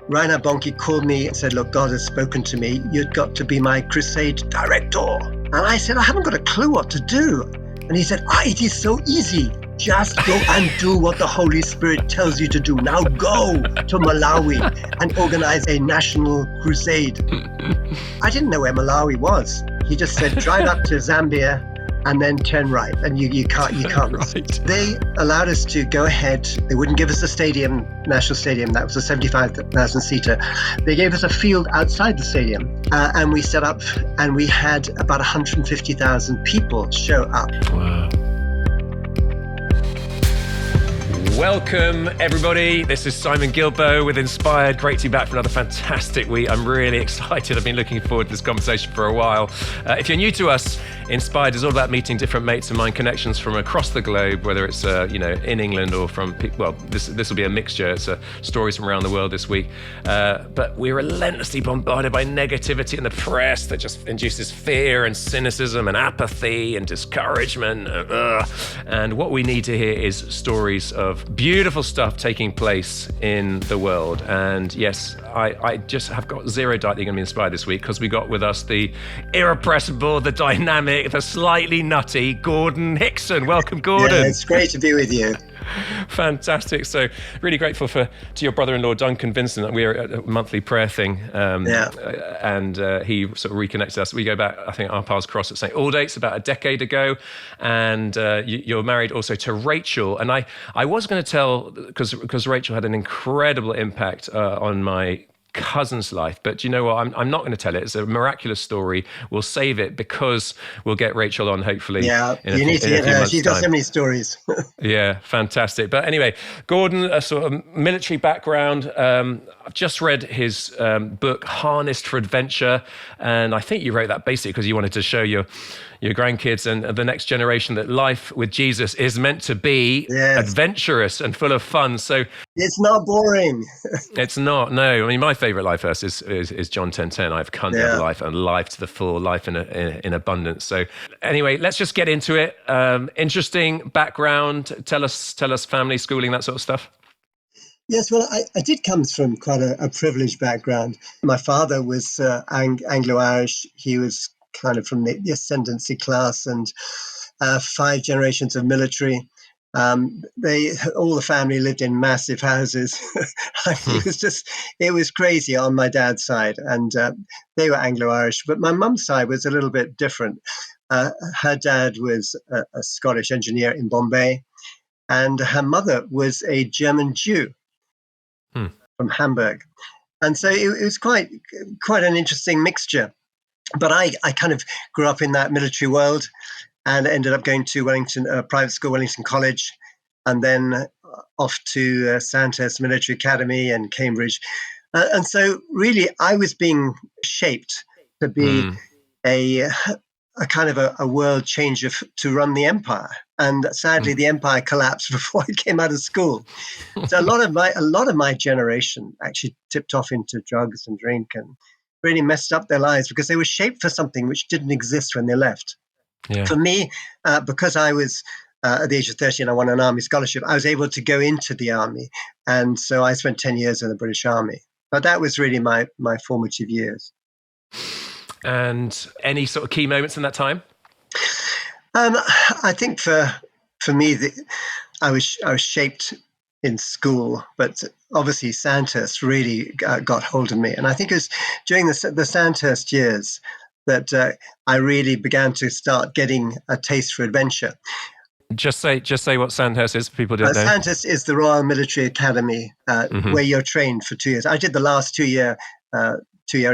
Reinhard Bonnke called me and said, look, God has spoken to me. You've got to be my crusade director. And I said, I haven't got a clue what to do. And he said, it is so easy. Just go and do what the Holy Spirit tells you to do. Now go to Malawi and organize a national crusade. I didn't know where Malawi was. He just said, drive up to Zambia and then turn right. And you can't miss. Right. They allowed us to go ahead. They wouldn't give us a stadium, national stadium. That was a 75,000 seater. They gave us a field outside the stadium. And we set up and we had about 150,000 people show up. Wow. Welcome, everybody. This is Simon Gilbo with Inspired. Great to be back for another fantastic week. I'm really excited. I've been looking forward to this conversation for a while. If you're new to us, Inspired is all about meeting different mates of mine, connections from across the globe, whether it's in England or from, this will be a mixture. It's stories from around the world this week. But we're relentlessly bombarded by negativity in the press that just induces fear and cynicism and apathy and discouragement. And what we need to hear is stories of beautiful stuff taking place in the world. And yes, I just have got zero doubt that you're going to be inspired this week, because we got with us the irrepressible, the dynamic, the slightly nutty Gordon Hickson. Welcome, Gordon. Yeah, it's great to be with you. Fantastic. So really grateful to your brother-in-law, Duncan Vincent. We're at a monthly prayer thing. And he sort of reconnected us. We go back, I think our paths crossed at St. Aldate's about a decade ago. And you're married also to Rachel. And I was going to tell, because Rachel had an incredible impact on my cousin's life, but you know what, I'm not going to tell it. It's a miraculous story. We'll save it because we'll get Rachel on hopefully. Yeah, you need to get her. She's got so many stories. Yeah, fantastic. But anyway, Gordon, a sort of military background. I've just read his book Harnessed for Adventure, and I think you wrote that basically because you wanted to show your grandkids and the next generation that life with Jesus is meant to be adventurous and full of fun. So it's not boring. It's not, no. I mean, my favorite life verse is John 10:10. I've come to have life and life to the full, life in abundance. So anyway, let's just get into it. Interesting background. Tell us family, schooling, that sort of stuff. Yes, well, I did come from quite a privileged background. My father was Anglo-Irish. He was kind of from the ascendancy class, and 5 generations of military. All the family lived in massive houses. It was crazy on my dad's side, and they were Anglo-Irish. But my mum's side was a little bit different. Her dad was a Scottish engineer in Bombay, and her mother was a German Jew from Hamburg. And so it was quite an interesting mixture. But I kind of grew up in that military world and ended up going to Wellington, private school, Wellington College, and then off to Sandhurst Military Academy and Cambridge. And so really I was being shaped to be a kind of a world changer to run the empire. And sadly, the empire collapsed before I came out of school. So a lot of my generation actually tipped off into drugs and drink and really messed up their lives because they were shaped for something which didn't exist when they left. Yeah. For me, because I was at the age of 30 and I won an army scholarship, I was able to go into the army. And so I spent 10 years in the British Army. But that was really my formative years. And any sort of key moments in that time? I think for me, I was shaped in school, but obviously Sandhurst really got hold of me. And I think it was during the Sandhurst years that I really began to start getting a taste for adventure. Just say what Sandhurst is for people who don't know. Sandhurst is the Royal Military Academy where you're trained for 2 years. I did the last 2-year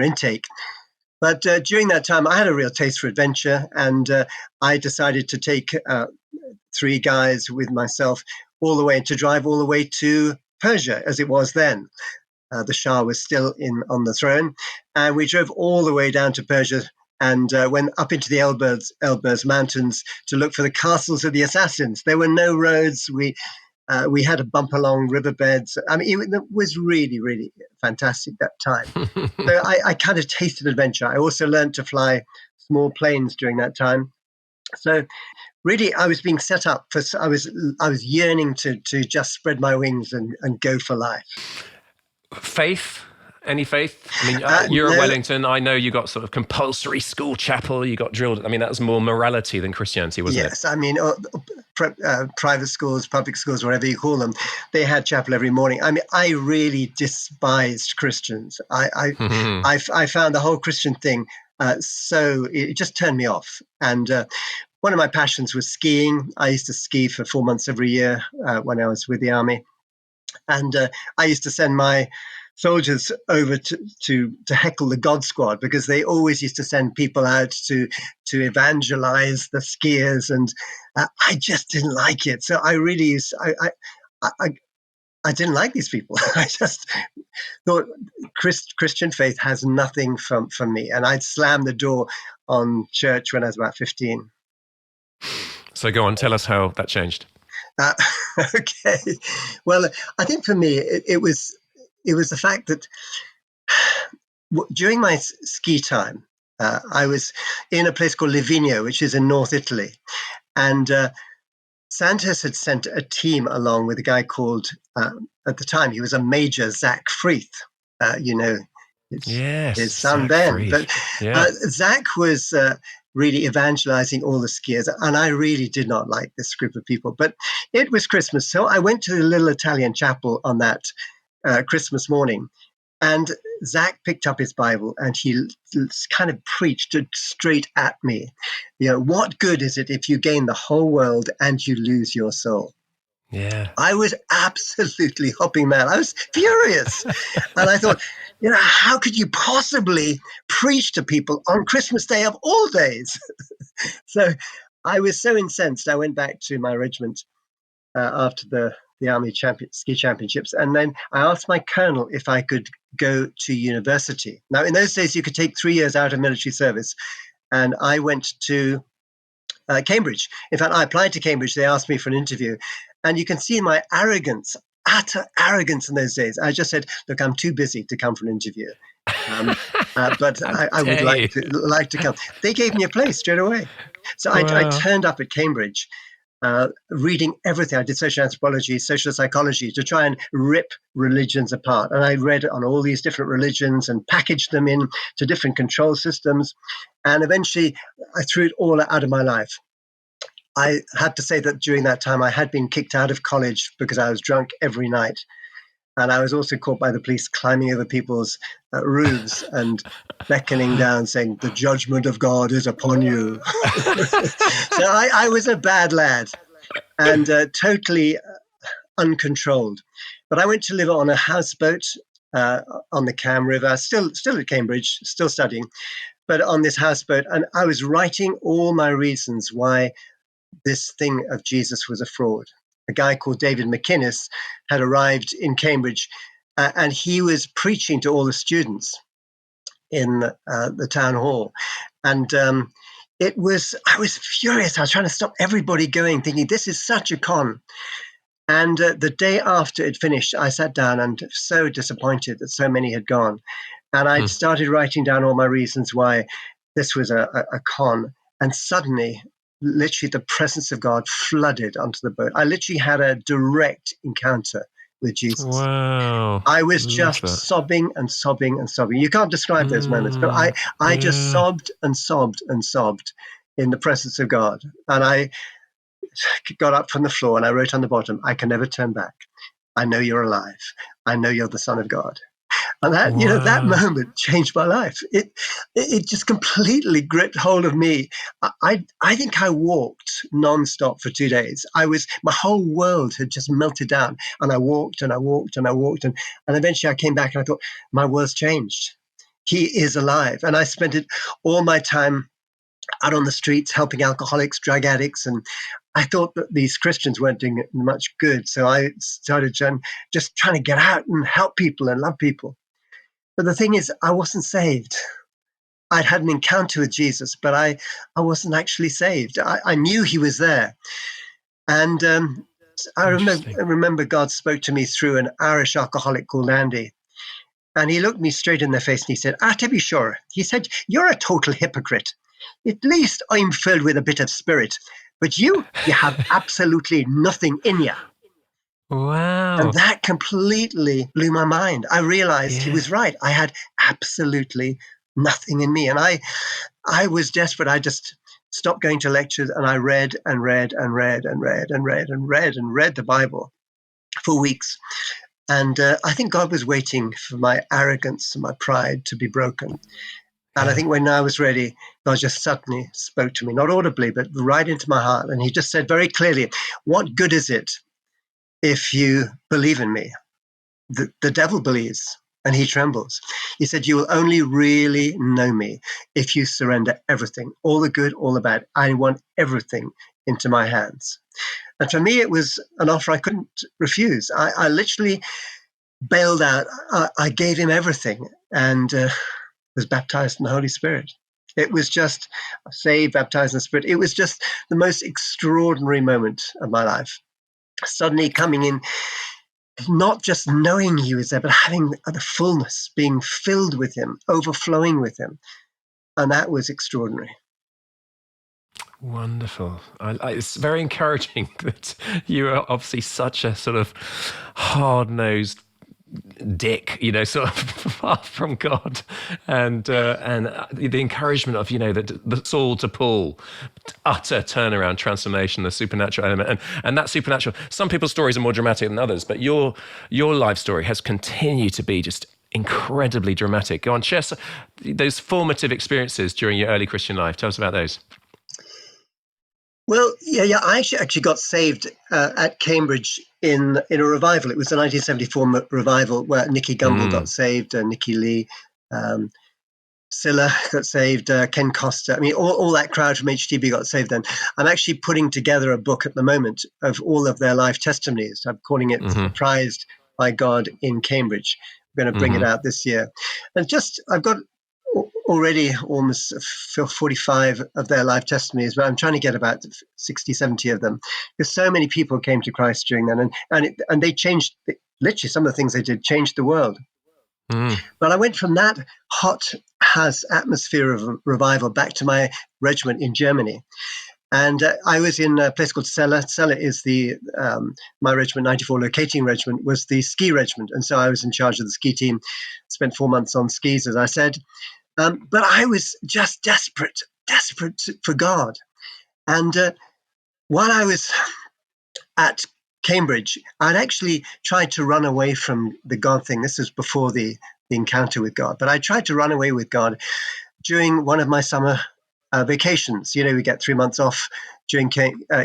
intake. But during that time, I had a real taste for adventure, and I decided to take 3 guys with myself to drive all the way to Persia, as it was then. The Shah was still on the throne, and we drove all the way down to Persia and went up into the Elburz Mountains to look for the castles of the assassins. There were no roads. We had to bump along riverbeds. I mean, it was really, really fantastic that time. So I kind of tasted adventure. I also learned to fly small planes during that time. So really, I was being set up for. I was yearning to just spread my wings and go for life. Faith Any faith? I mean, you're at No. Wellington. I know you got sort of compulsory school chapel. You got drilled. I mean, that was more morality than Christianity, wasn't it? Yes, I mean, private schools, public schools, whatever you call them, they had chapel every morning. I mean, I really despised Christians. I found the whole Christian thing so it just turned me off. And one of my passions was skiing. I used to ski for 4 months every year when I was with the army, and I used to send my soldiers over to heckle the God Squad, because they always used to send people out to evangelize the skiers, and I just didn't like it. So I really used, I didn't like these people. I just thought Christian faith has nothing from me, and I'd slam the door on church when I was about 15. So go on, tell us how that changed. Uh, okay, well, I think for me it was the fact that during my ski time, I was in a place called Livigno, which is in North Italy, and Santos had sent a team along with a guy called, at the time, he was a Major, Zach Freeth. You know, Yes, his son Zach Ben. Freeth. But Yeah. Zach was really evangelizing all the skiers, and I really did not like this group of people. But it was Christmas, so I went to the little Italian chapel on that Christmas morning. And Zach picked up his Bible and he kind of preached it straight at me. You know, what good is it if you gain the whole world and you lose your soul? Yeah. I was absolutely hopping mad. I was furious. And I thought, you know, how could you possibly preach to people on Christmas Day of all days? So I was so incensed. I went back to my regiment after the Army ski championships. And then I asked my colonel if I could go to university. Now, in those days, you could take 3 years out of military service. And I went to Cambridge. In fact, I applied to Cambridge. They asked me for an interview. And you can see my arrogance, utter arrogance in those days. I just said, look, I'm too busy to come for an interview. But How I would dare you? like to come. They gave me a place straight away. So I Wow. turned up at Cambridge, reading everything. I did social anthropology, social psychology, to try and rip religions apart. And I read on all these different religions and packaged them in to different control systems. And eventually I threw it all out of my life. I had to say that during that time, I had been kicked out of college because I was drunk every night. And I was also caught by the police climbing over people's roofs and beckoning down, saying, "The judgment of God is upon you." So I was a bad lad and totally uncontrolled. But I went to live on a houseboat on the Cam River, still at Cambridge, still studying, but on this houseboat. And I was writing all my reasons why this thing of Jesus was a fraud. A guy called David McInnes had arrived in Cambridge, and he was preaching to all the students in the town hall. And I was furious. I was trying to stop everybody going, thinking, this is such a con. And the day after it finished, I sat down and so disappointed that so many had gone. And I'd started writing down all my reasons why this was a con. And suddenly, literally, the presence of God flooded onto the boat. I literally had a direct encounter with Jesus. Wow. I was Love just that. sobbing and sobbing and sobbing. You can't describe those moments, but I just Yeah. sobbed and sobbed and sobbed in the presence of God. And I got up from the floor and I wrote on the bottom, "I can never turn back. I know you're alive. I know you're the Son of God." And that, you know, that Wow. moment changed my life. It just completely gripped hold of me. I think I walked nonstop for 2 days. My whole world had just melted down, and I walked and I walked and I walked, and eventually I came back and I thought, my world's changed. He is alive, and I spent all my time out on the streets helping alcoholics, drug addicts, and I thought that these Christians weren't doing much good. So I started just trying to get out and help people and love people. But the thing is, I wasn't saved. I'd had an encounter with Jesus, but I wasn't actually saved. I knew he was there. And Interesting. I remember God spoke to me through an Irish alcoholic called Andy. And he looked me straight in the face and he said, to be sure, he said, "You're a total hypocrite. At least I'm filled with a bit of spirit. But you have absolutely nothing in you." And Wow. that completely blew my mind. I realized he Yeah. was right. I had absolutely nothing in me. And I was desperate. I just stopped going to lectures and I read and read and read and read and read and read and read the Bible for weeks. And I think God was waiting for my arrogance and my pride to be broken. And I Yeah. think when I was ready, God just suddenly spoke to me, not audibly, but right into my heart. And he just said very clearly, what good is it if you believe in me? The devil believes and he trembles. He said, you will only really know me if you surrender everything, all the good, all the bad. I want everything into my hands. And for me, it was an offer I couldn't refuse. I literally bailed out. I gave him everything and was baptized in the Holy Spirit. It was just saved, baptized in the Spirit. It was just the most extraordinary moment of my life. Suddenly coming in, not just knowing he was there, but having the fullness, being filled with him, overflowing with him. And that was extraordinary. Wonderful. It's very encouraging that you are obviously such a sort of hard-nosed dick, sort of far from God, and the encouragement of the Saul to Paul, utter turnaround, transformation, the supernatural element, and that supernatural. Some people's stories are more dramatic than others, but your life story has continued to be just incredibly dramatic. Go on, share those formative experiences during your early Christian life. Tell us about those. Well, yeah. I actually got saved at Cambridge in a revival. It was the 1974 revival where Nicky Gumbel got Mm. saved, Nicky Lee, um, Silla got saved, Ken Costa. I mean, all that crowd from HTB got saved then. I'm actually putting together a book at the moment of all of their life testimonies. I'm calling it Mm-hmm. Surprised by God in Cambridge. I'm going to bring it Mm-hmm. out this year. And I've got already almost 45 of their life testimonies, but I'm trying to get about 60, 70 of them. Because so many people came to Christ during then, and they changed, literally some of the things they did changed the world. Mm. But I went from that hot has atmosphere of revival back to my regiment in Germany. And I was in a place called Celle. Celle is my regiment, 94 Locating Regiment, was the ski regiment. And so I was in charge of the ski team, spent 4 months on skis, as I said. But I was just desperate for God. And while I was at Cambridge, I'd actually tried to run away from the God thing. This was before the encounter with God. But I tried to run away with God during one of my summer vacations. We get 3 months off during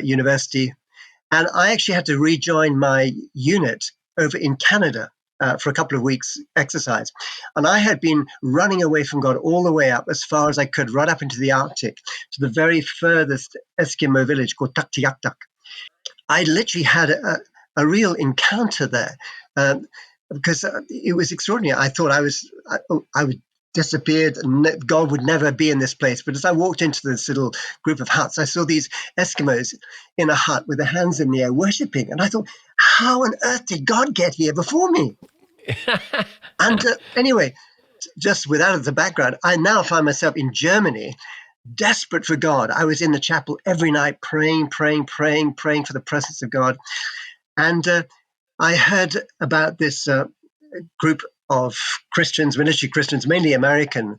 university. And I actually had to rejoin my unit over in Canada for a couple of weeks exercise. And I had been running away from God all the way up as far as I could, right up into the Arctic, to the very furthest Eskimo village called Tuktoyaktuk. I literally had a real encounter there because it was extraordinary. I thought I would disappeared and God would never be in this place. But as I walked into this little group of huts, I saw these Eskimos in a hut with their hands in the air worshiping. And I thought, how on earth did God get here before me? And anyway, just without the background, I now find myself in Germany, desperate for God. I was in the chapel every night praying, praying, praying, praying for the presence of God. And I heard about this group of Christians, military Christians, mainly American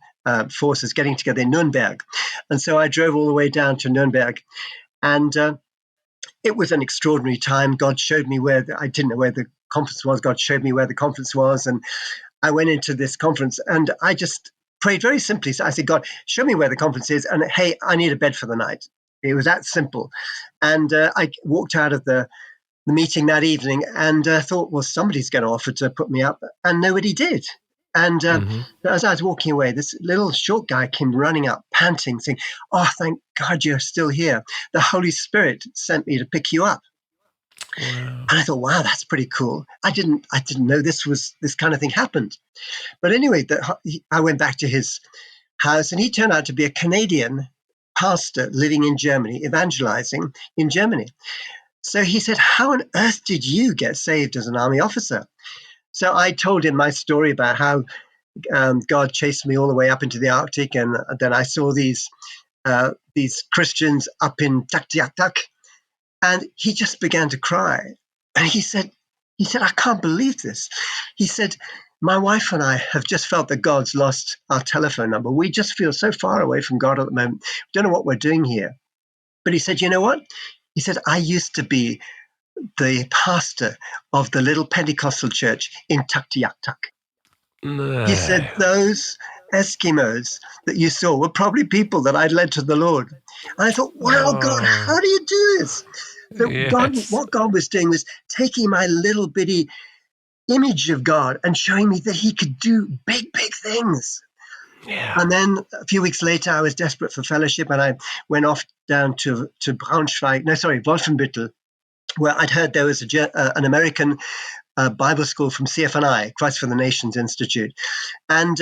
forces, getting together in Nuremberg. And so I drove all the way down to Nuremberg. And it was an extraordinary time. God showed me I didn't know where the conference was. God showed me where the conference was. And I went into this conference and I just prayed very simply. So I said, God, show me where the conference is. And hey, I need a bed for the night. It was that simple. And I walked out of the meeting that evening and thought, well, somebody's going to offer to put me up. And nobody did. And Mm-hmm. as I was walking away, this little short guy came running up, panting, saying, oh, thank God you're still here. The Holy Spirit sent me to pick you up. Wow. And I thought, wow, that's pretty cool. I didn't know this kind of thing happened. But anyway, I went back to his house and he turned out to be a Canadian pastor living in Germany, evangelizing in Germany. So he said, how on earth did you get saved as an army officer? So I told him my story about how God chased me all the way up into the Arctic. And then I saw these Christians up in Tuktoyaktuk. And he just began to cry. And he said, He said, I can't believe this. He said, my wife and I have just felt that God's lost our telephone number. We just feel so far away from God at the moment. We don't know what we're doing here. But he said, you know what? He said, I used to be the pastor of the little Pentecostal church in Tuktoyaktuk. He said, No. those Eskimos that you saw were probably people that I'd led to the Lord. And I thought, wow, God, Oh, how do you do this? So yes. what God was doing was taking my little bitty image of God and showing me that he could do big, big things. Yeah. And then a few weeks later, I was desperate for fellowship and I went off down to Braunschweig, Wolfenbüttel, where I'd heard there was an American Bible school from CFNI, Christ for the Nations Institute. And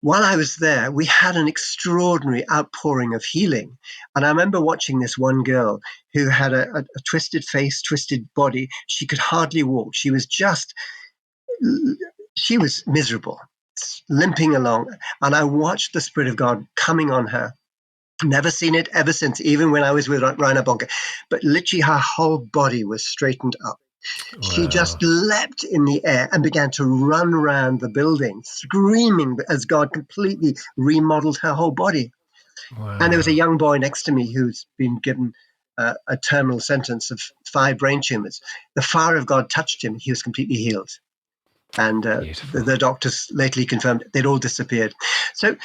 while I was there, we had an extraordinary outpouring of healing. And I remember watching this one girl who had a twisted face, twisted body. She could hardly walk. She was miserable, limping along. And I watched the Spirit of God coming on her. Never seen it ever since, even when I was with Rainer Bonke. But literally, her whole body was straightened up. She Wow. just leapt in the air and began to run around the building, screaming as God completely remodeled her whole body. And there was a Wow. young boy next to me who's been given a terminal sentence of 5 brain tumors. The fire of God touched him. He was completely healed. And Beautiful. the doctors lately confirmed they'd all disappeared. So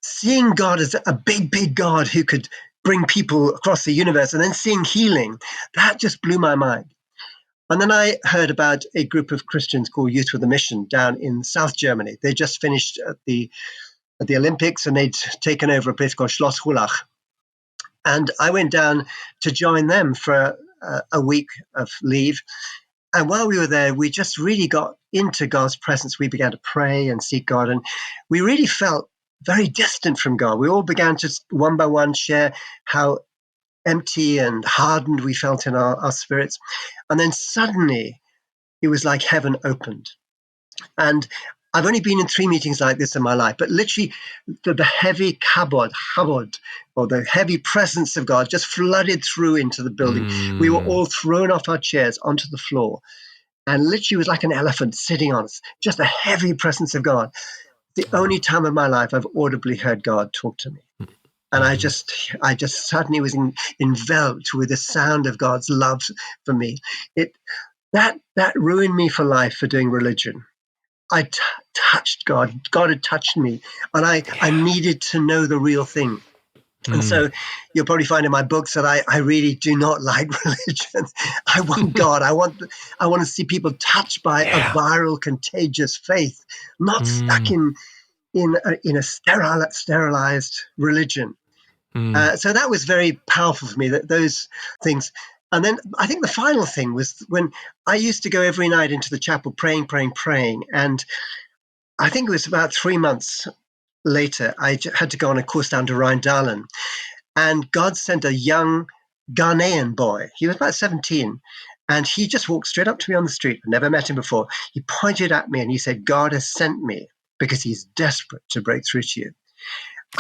seeing God as a big, big God who could bring people across the universe and then seeing healing, that just blew my mind. And then I heard about a group of Christians called Youth with a Mission down in South Germany. They just finished at the Olympics and they'd taken over a place called Schloss Hulach. And I went down to join them for a week of leave. And while we were there, we just really got into God's presence. We began to pray and seek God. And we really felt very distant from God. We all began to one by one share how empty and hardened we felt in our spirits. And then suddenly it was like heaven opened. And I've only been in 3 meetings like this in my life, but literally the heavy kabod, or the heavy presence of God just flooded through into the building. We were Mm. all thrown off our chairs onto the floor and literally was like an elephant sitting on us, just a heavy presence of God. The only time in my life I've audibly heard God talk to me. And Mhm. I just suddenly was enveloped with the sound of God's love for me. It that ruined me for life for doing religion. I touched God. God had touched me, and I Yeah. needed to know the real thing. And Mm. so you'll probably find in my books that I really do not like religion. I want God. I want to see people touched by a Yeah. viral, contagious faith, not stuck Mm. in a sterilized religion. Mm. So that was very powerful for me. Those things. And then I think the final thing was when I used to go every night into the chapel praying, praying, praying. And I think it was about 3 months later, I had to go on a course down to Rhine-Dahlen. And God sent a young Ghanaian boy. He was about 17. And he just walked straight up to me on the street. I've never met him before. He pointed at me and he said, God has sent me because he's desperate to break through to you.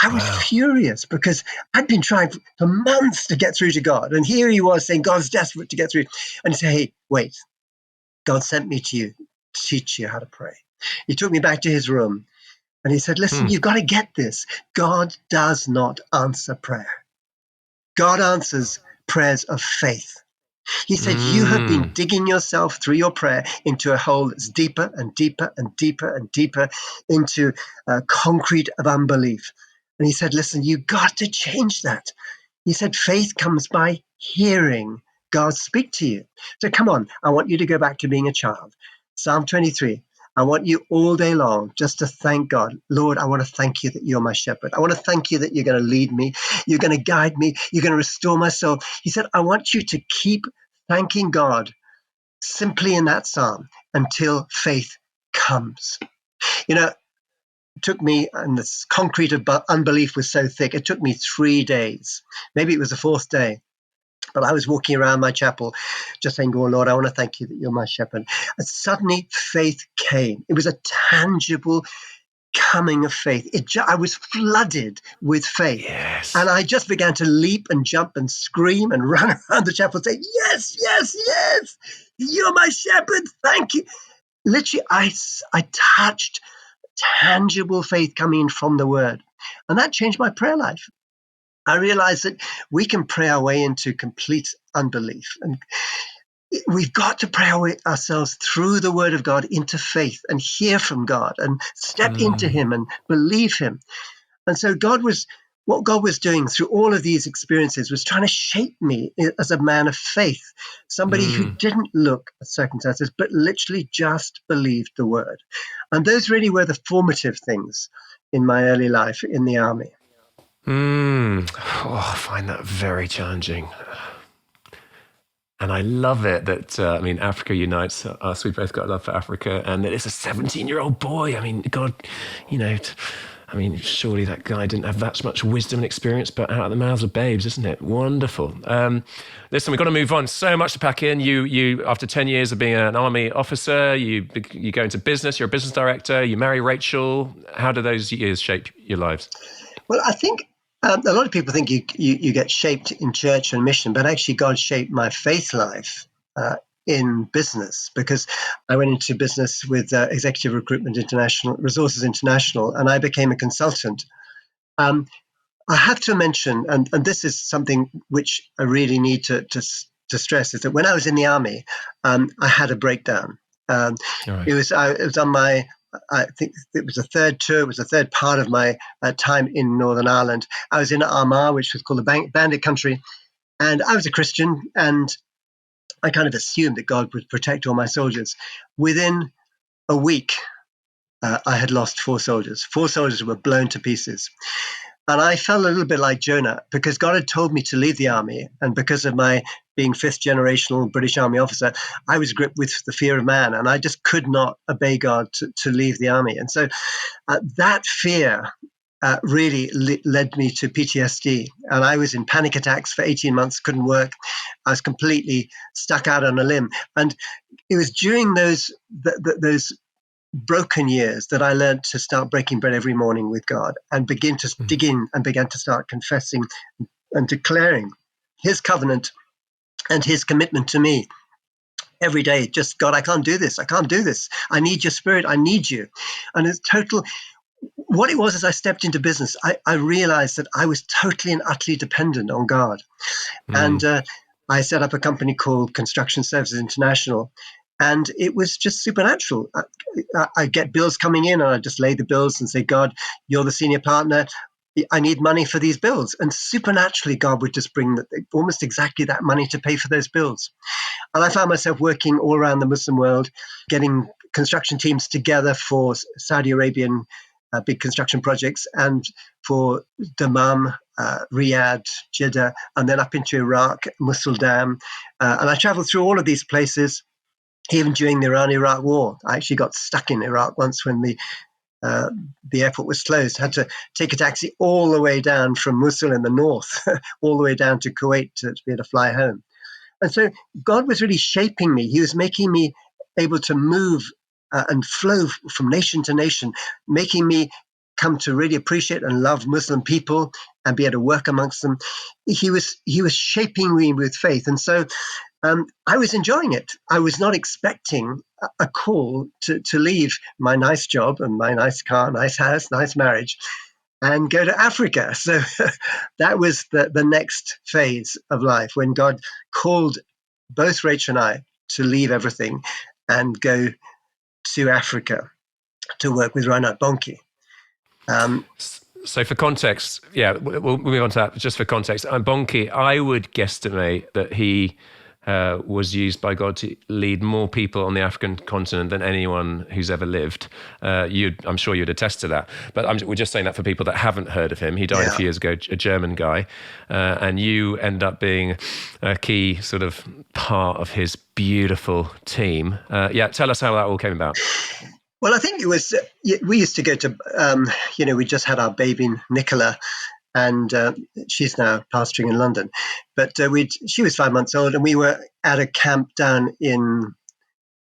I was Wow. furious because I'd been trying for months to get through to God. And here he was saying, God's desperate to get through. And he said, hey, wait, God sent me to you to teach you how to pray. He took me back to his room and he said, listen, Mm. you've got to get this. God does not answer prayer. God answers prayers of faith. He said, you have been Mm. digging yourself through your prayer into a hole that's deeper and deeper and deeper and deeper into concrete of unbelief. And he said, listen, you got to change that. He said, faith comes by hearing God speak to you. So come on, I want you to go back to being a child. Psalm 23. I want you all day long just to thank God. Lord, I want to thank you that you're my shepherd. I want to thank you that you're going to lead me. You're going to guide me. You're going to restore my soul. He said, I want you to keep thanking God simply in that psalm until faith comes. You know, it took me, and this concrete of unbelief was so thick, it took me 3 days. Maybe it was the fourth day. But I was walking around my chapel just saying, oh, Lord, I want to thank you that you're my shepherd. And suddenly faith came. It was a tangible coming of faith. I was flooded with faith. Yes. And I just began to leap and jump and scream and run around the chapel saying, yes, yes, yes, you're my shepherd. Thank you. Literally, I touched tangible faith coming in from the word. And that changed my prayer life. I realized that we can pray our way into complete unbelief. And we've got to pray ourselves through the word of God into faith and hear from God and step into him and believe him. And so what God was doing through all of these experiences was trying to shape me as a man of faith, somebody who didn't look at circumstances, but literally just believed the word. And those really were the formative things in my early life in the army. Oh, I find that very challenging. And I love it that, Africa unites us. We've both got love for Africa. And that it's a 17-year-old boy. I mean, God, surely that guy didn't have that much wisdom and experience, but out of the mouths of babes, isn't it? Wonderful. Listen, we've got to move on. So much to pack in. You after 10 years of being an army officer, you go into business. You're a business director. You marry Rachel. How do those years shape your lives? Well, I think a lot of people think you get shaped in church and mission, but actually God shaped my faith life in business, because I went into business with Executive Recruitment International, Resources International, and I became a consultant. I have to mention, and this is something which I really need to stress, is that when I was in the army, I had a breakdown. Right. It was on my, I think it was the third tour. It was the third part of my time in Northern Ireland. I was in Armagh, which was called the Bandit Country, and I was a Christian, and I kind of assumed that God would protect all my soldiers. Within a week, I had lost 4 soldiers. 4 soldiers were blown to pieces. And I felt a little bit like Jonah, because God had told me to leave the army. And because of my being 5th generational British Army officer, I was gripped with the fear of man. And I just could not obey God to leave the army. And so that fear really led me to PTSD. And I was in panic attacks for 18 months, couldn't work. I was completely stuck out on a limb. And it was during those broken years that I learned to start breaking bread every morning with God and begin to dig in and began to start confessing and declaring his covenant and his commitment to me every day. Just, God, I can't do this. I can't do this. I need your spirit. I need you. And it's total. What it was, as I stepped into business, I realized that I was totally and utterly dependent on God. And I set up a company called Construction Services International. And it was just supernatural. I get bills coming in, and I just lay the bills and say, God, you're the senior partner. I need money for these bills. And supernaturally, God would just bring almost exactly that money to pay for those bills. And I found myself working all around the Muslim world, getting construction teams together for Saudi Arabian big construction projects, and for Dammam, Riyadh, Jeddah, and then up into Iraq, Mosul Dam. And I traveled through all of these places. Even during the Iran-Iraq war, I actually got stuck in Iraq once when the airport was closed. Had to take a taxi all the way down from Mosul in the north, all the way down to Kuwait to be able to fly home. And so God was really shaping me. He was making me able to move and flow from nation to nation, making me come to really appreciate and love Muslim people and be able to work amongst them. He was shaping me with faith. And so I was enjoying it. I was not expecting a call to leave my nice job and my nice car, nice house, nice marriage, and go to Africa. So that was the next phase of life, when God called both Rachel and I to leave everything and go to Africa to work with Reinhard Bonnke. So for context, we'll move on to that. Just for context, Bonnke, I would guesstimate that he was used by God to lead more people on the African continent than anyone who's ever lived. I'm sure you'd attest to that. But we're just saying that for people that haven't heard of him. He died a few years ago, a German guy, and you end up being a key sort of part of his beautiful team. Tell us how that all came about. Well, I think it was, we used to go to, we just had our baby, Nicola, and she's now pastoring in London. But she was 5 months old, and we were at a camp down in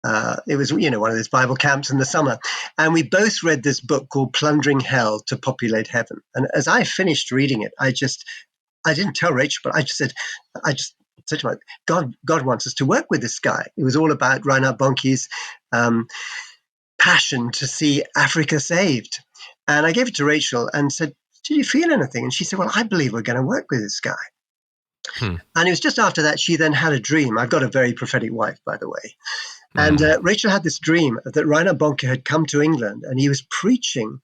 It was, one of those Bible camps in the summer. And we both read this book called Plundering Hell to Populate Heaven. And as I finished reading it, I didn't tell Rachel, but I just said to her, God wants us to work with this guy. It was all about Reinhard Bonnke's passion to see Africa saved. And I gave it to Rachel and said, did you feel anything? And she said, well, I believe we're going to work with this guy. And it was just after that she then had a dream. I've got a very prophetic wife, by the way. And Rachel had this dream that Reinhard Bonnke had come to England and he was preaching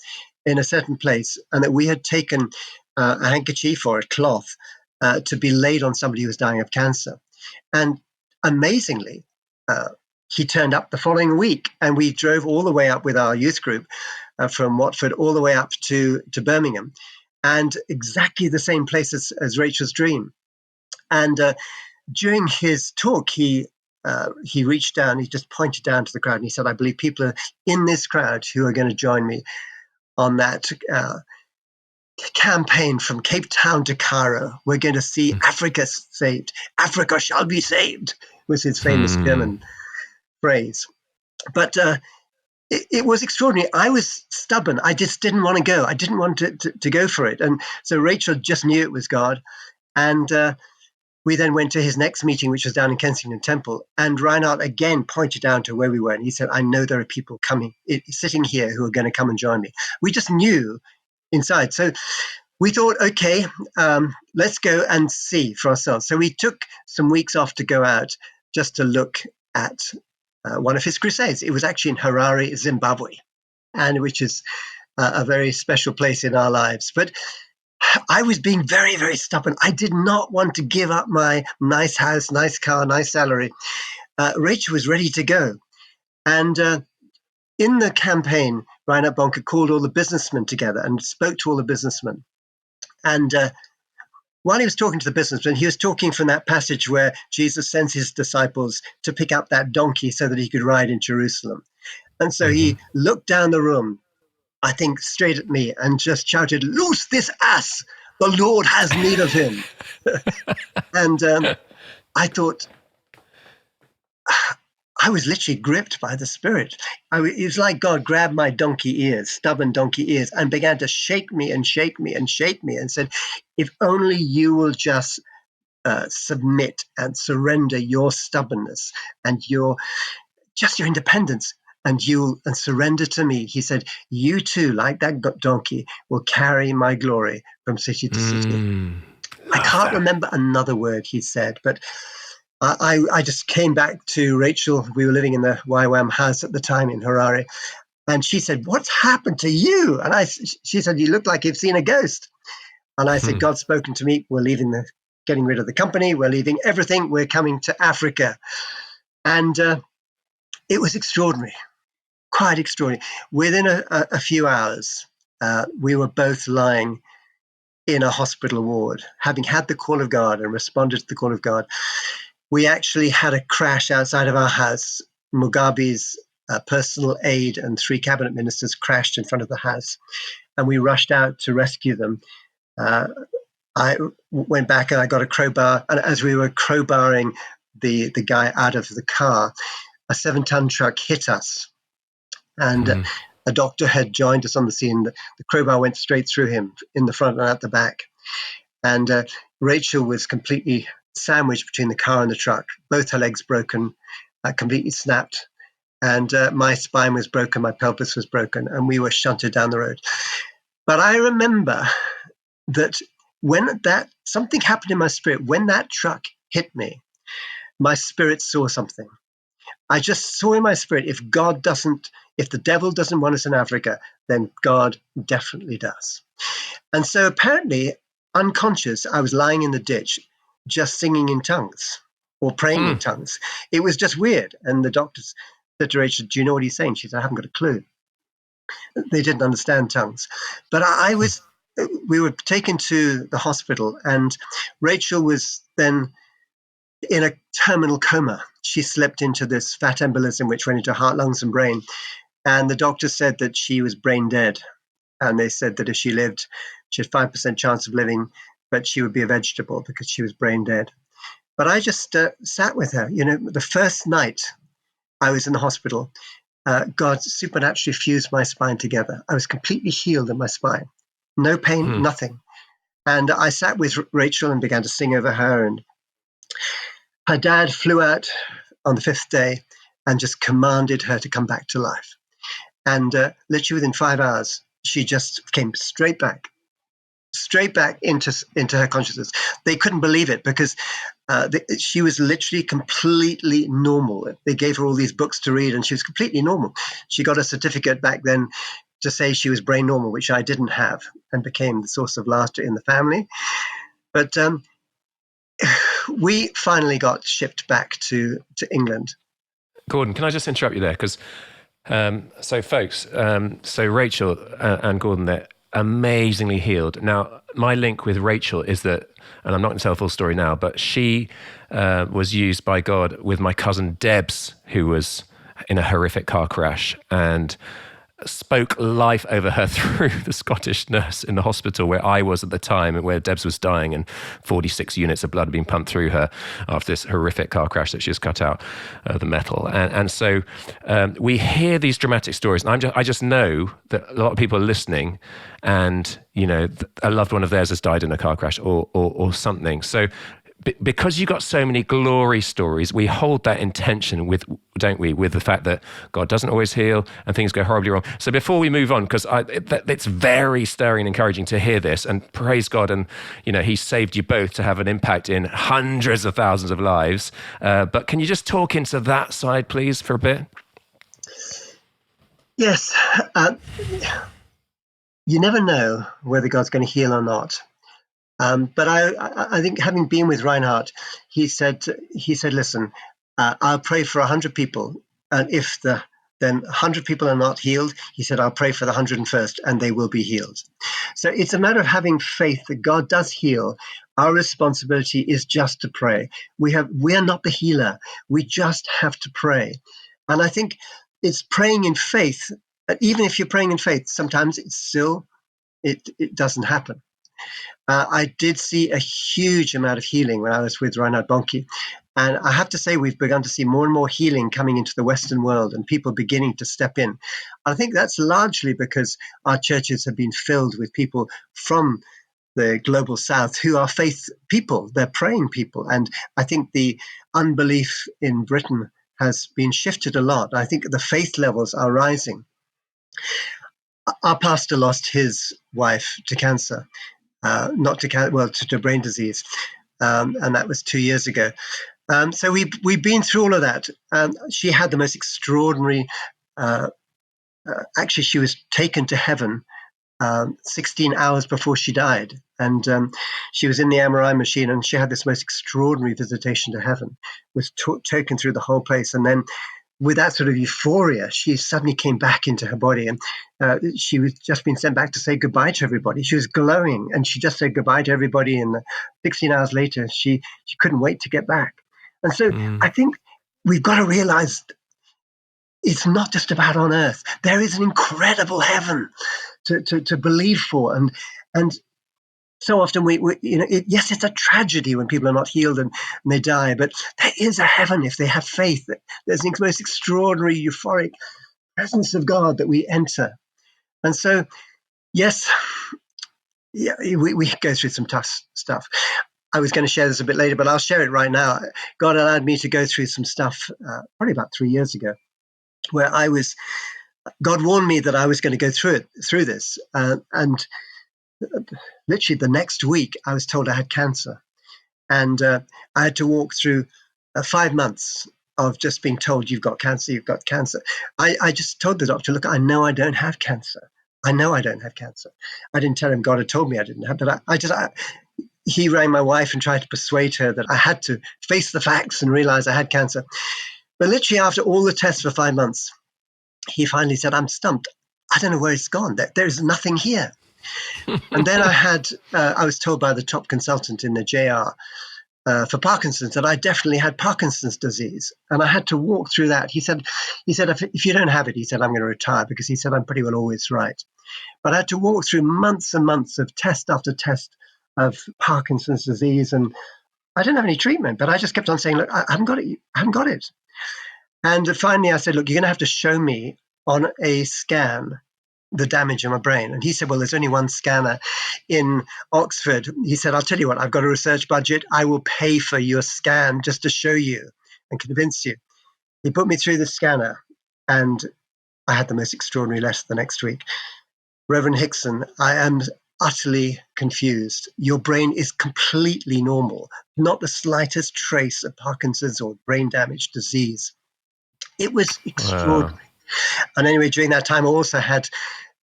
in a certain place, and that we had taken a handkerchief or a cloth to be laid on somebody who was dying of cancer. And amazingly, he turned up the following week, and we drove all the way up with our youth group from Watford all the way up to Birmingham, and exactly the same place as Rachel's dream. And during his talk, he reached down, he just pointed down to the crowd, and he said, I believe people are in this crowd who are going to join me on that campaign from Cape Town to Cairo. We're going to see Africa saved. Africa shall be saved, was his famous German phrase. But it was extraordinary. I was stubborn. I just didn't want to go. I didn't want to go for it. And so Rachel just knew it was God. And we then went to his next meeting, which was down in Kensington Temple. And Reinhard again pointed down to where we were. And he said, I know there are people coming, sitting here who are going to come and join me. We just knew inside. So we thought, okay, let's go and see for ourselves. So we took some weeks off to go out just to look at one of his crusades. It was actually in Harare, Zimbabwe, and which is a very special place in our lives. But I was being very, very stubborn. I did not want to give up my nice house, nice car, nice salary. Rachel was ready to go. And in the campaign, Reinhard Bonnke called all the businessmen together and spoke to all the businessmen. And while he was talking to the businessmen, he was talking from that passage where Jesus sends his disciples to pick up that donkey so that he could ride in Jerusalem. And so he looked down the room, I think straight at me, and just shouted, loose this ass, the Lord has need of him. And I thought, I was literally gripped by the Spirit. It was like God grabbed my donkey ears, stubborn donkey ears, and began to shake me and shake me and shake me and said, if only you will just submit and surrender your stubbornness and your independence, and surrender to me. He said, you too, like that donkey, will carry my glory from city to city. I can't remember another word he said, but I just came back to Rachel. We were living in the YWAM house at the time in Harare. And she said, what's happened to you? And she said, you look like you've seen a ghost. And I said, God's spoken to me. We're getting rid of the company. We're leaving everything. We're coming to Africa. And it was extraordinary, quite extraordinary. Within a few hours, we were both lying in a hospital ward, having had the call of God and responded to the call of God. We actually had a crash outside of our house. Mugabe's personal aide and 3 cabinet ministers crashed in front of the house, and we rushed out to rescue them. I went back and I got a crowbar, and as we were crowbarring the guy out of the car, a 7-ton truck hit us, and a doctor had joined us on the scene. The crowbar went straight through him in the front and out the back, and Rachel was completely sandwiched between the car and the truck, both her legs broken, completely snapped, and my spine was broken, my pelvis was broken, and we were shunted down the road. But I remember that when something happened in my spirit, when that truck hit me, my spirit saw something. I just saw in my spirit, if the devil doesn't want us in Africa, then God definitely does. And so apparently, unconscious, I was lying in the ditch, just singing in tongues or praying in tongues. It was just weird. And the doctors said to Rachel, do you know what he's saying? She said, I haven't got a clue. They didn't understand tongues. But we were taken to the hospital, and Rachel was then in a terminal coma. She slipped into this fat embolism, which went into heart, lungs, and brain. And the doctor said that she was brain dead. And they said that if she lived, she had 5% chance of living, but she would be a vegetable because she was brain dead. But I just sat with her. The first night I was in the hospital. God supernaturally fused my spine together. I was completely healed in my spine. No pain, nothing. And I sat with Rachel and began to sing over her. And her dad flew out on the 5th day and just commanded her to come back to life. And literally within 5 hours, she just came straight back into her consciousness. They couldn't believe it because she was literally completely normal. They gave her all these books to read and she was completely normal. She got a certificate back then to say she was brain normal, which I didn't have, and became the source of laughter in the family. But we finally got shipped back to England. Gordon, can I just interrupt you there? Because so folks, so Rachel and Gordon, they're amazingly healed. Now, my link with Rachel is that, and I'm not going to tell the full story now, but she was used by God with my cousin Debs, who was in a horrific car crash, and spoke life over her through the Scottish nurse in the hospital where I was at the time, and where Debs was dying, and 46 units of blood had been pumped through her after this horrific car crash that she just cut out the metal. And so we hear these dramatic stories, and I just know that a lot of people are listening, and a loved one of theirs has died in a car crash or something. So because you got so many glory stories, we hold that in tension with, don't we, with the fact that God doesn't always heal and things go horribly wrong. So before we move on, because it's very stirring and encouraging to hear this, and praise God, and He saved you both to have an impact in hundreds of thousands of lives. But can you just talk into that side, please, for a bit? Yes. You never know whether God's going to heal or not. But I think, having been with Reinhard, he said, listen, I'll pray for 100 people. And if then 100 people are not healed, he said, I'll pray for the 101st and they will be healed. So it's a matter of having faith that God does heal. Our responsibility is just to pray. We are not the healer. We just have to pray. And I think it's praying in faith. Even if you're praying in faith, sometimes it doesn't happen. I did see a huge amount of healing when I was with Reinhard Bonnke. And I have to say, we've begun to see more and more healing coming into the Western world and people beginning to step in. I think that's largely because our churches have been filled with people from the global South who are faith people. They're praying people. And I think the unbelief in Britain has been shifted a lot. I think the faith levels are rising. Our pastor lost his wife to cancer. To brain disease, and that was 2 years ago. So we've been through all of that. She had the most extraordinary. Actually, she was taken to heaven 16 hours before she died, and she was in the MRI machine, and she had this most extraordinary visitation to heaven. Was taken through the whole place, and then, with that sort of euphoria, she suddenly came back into her body, and she was just been sent back to say goodbye to everybody. She was glowing, and she just said goodbye to everybody. And 16 hours later, she couldn't wait to get back. And so I think we've got to realize it's not just about on earth. There is an incredible heaven to believe for, and so often yes, it's a tragedy when people are not healed and they die, but there is a heaven if they have faith. There's the most extraordinary euphoric presence of God that we enter. And so, yes, we go through some tough stuff. I was going to share this a bit later, but I'll share it right now. God allowed me to go through some stuff probably about 3 years ago, where God warned me that I was going to go through this. And literally the next week, I was told I had cancer. And I had to walk through 5 months of just being told, you've got cancer, you've got cancer. I just told the doctor, look, I know I don't have cancer. I know I don't have cancer. I didn't tell him God had told me I didn't have, but he rang my wife and tried to persuade her that I had to face the facts and realize I had cancer. But literally after all the tests for 5 months, he finally said, I'm stumped. I don't know where it's gone. There's nothing here. And then I was told by the top consultant in the JR for Parkinson's that I definitely had Parkinson's disease. And I had to walk through that. He said, if you don't have it, he said, I'm going to retire, because he said, I'm pretty well always right. But I had to walk through months and months of test after test of Parkinson's disease. And I didn't have any treatment, but I just kept on saying, look, I haven't got it. I haven't got it. And finally I said, look, you're going to have to show me on a scan the damage in my brain. And he said, well, there's only one scanner in Oxford. He said, I'll tell you what, I've got a research budget. I will pay for your scan just to show you and convince you. He put me through the scanner, and I had the most extraordinary letter the next week. Reverend Hickson, I am utterly confused. Your brain is completely normal, not the slightest trace of Parkinson's or brain damage disease. It was Wow. extraordinary. And anyway, during that time, I also had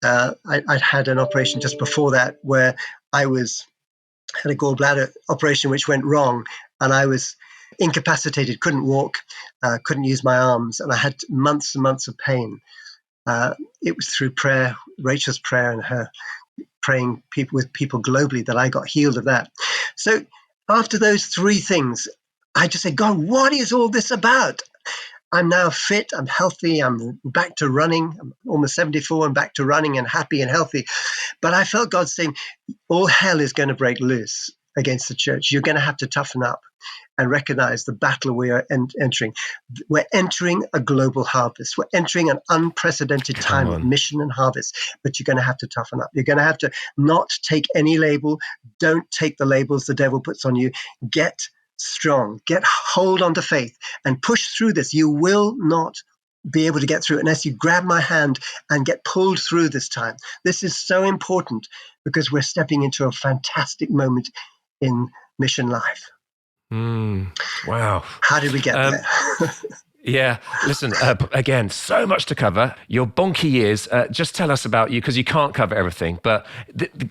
I'd had an operation just before that where I had a gallbladder operation which went wrong, and I was incapacitated, couldn't walk, couldn't use my arms, and I had months and months of pain. It was through prayer, Rachel's prayer, and her praying with people globally that I got healed of that. So after those three things, I just said, God, what is all this about? I'm now fit, I'm healthy, I'm back to running. I'm almost 74 and back to running and happy and healthy. But I felt God saying, all hell is going to break loose against the church. You're going to have to toughen up and recognize the battle we are entering. We're entering a global harvest. We're entering an unprecedented Come time of on. mission and harvest, but you're going to have to toughen up. You're going to have to not take any label. Don't take the labels the devil puts on you. Get strong, get hold onto faith and push through this. You will not be able to get through it unless you grab my hand and get pulled through this time. This is so important because we're stepping into a fantastic moment in mission life. Wow. How did we get there? Yeah, listen, again, so much to cover. Your bonky years, just tell us about you, because you can't cover everything, but